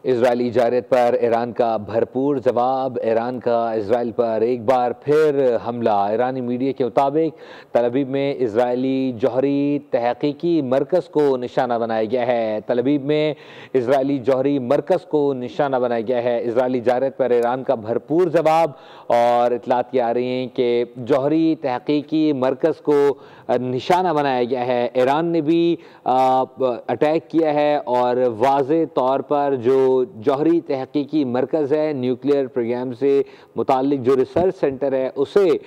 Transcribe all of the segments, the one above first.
Israeli जारत पर Iran का भरपूर जवाब। ईरान का इजराइल पर एक बार फिर हमला। ईरानी मीडिया के मुताबिक तल अवीव में इजरायली जौहरी तहकीकी मरकज़ को निशाना बनाया गया है। तल अवीव में इजरायली जौहरी मरकज़ को निशाना बनाया गया है। इजरायली जारत पर ईरान का भरपूर जवाब और इतलात आ रही हैं कि जौहरी तहकीकी मरकज़ को निशाना बनाया गया है। ईरान ने भी अटैक किया है और वाज़े तौर पर जो जौहरी तहकीकी मरकज़ है, न्यूक्लियर प्रोग्राम से मुतालिक जो रिसर्च सेंटर है, उसे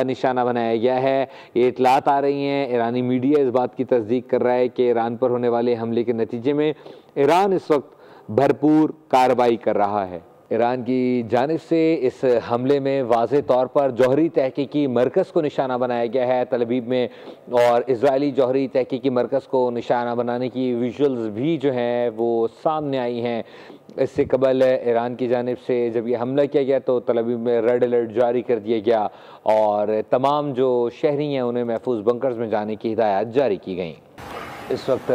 निशाना बनाया गया है। ये इतलात आ रही हैं। ईरानी मीडिया इस बात की तस्दीक कर रहा है कि ईरान पर होने वाले हमले के नतीजे में ईरान इस वक्त भरपूर कार्रवाई कर रहा है। ईरान की जानिब से इस हमले में वाज़े तौर पर जौहरी तहकीकी मरकज़ को निशाना बनाया गया है तल अवीव में, और इजरायली जौहरी तहकीकी मरकज़ को निशाना बनाने की विजुअल्स भी जो हैं वो सामने आई हैं। इससे कबल ईरान की जानिब से जब ये हमला किया गया तो तल अवीव में रेड अलर्ट जारी कर दिया गया और तमाम जो शहरी हैं उन्हें महफूज बंकर्स में जाने की हिदायत जारी की गई। इस वक्त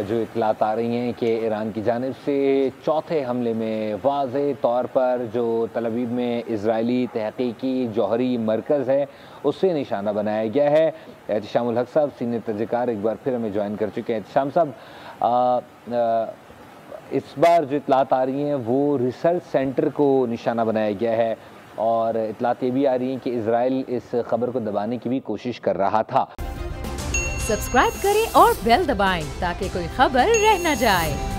जो इतलात आ रही हैं कि ईरान की जानिब से चौथे हमले में वाज़े तौर पर जो तल अवीव में इजरायली तहकीकी जौहरी मरकज़ है उससे निशाना बनाया गया है। एहतिशामुल हक साहब सीनियर तर्जकार एक बार फिर हमें ज्वाइन कर चुके हैं। एहतिशाम साहब, इस बार जो इतलात आ रही हैं वो रिसर्च सेंटर को निशाना बनाया गया है और इतलात ये भी आ रही हैं कि इजराइल इस खबर को दबाने की भी कोशिश कर रहा था। सब्सक्राइब करें और बेल दबाएं ताकि कोई खबर रह न जाए।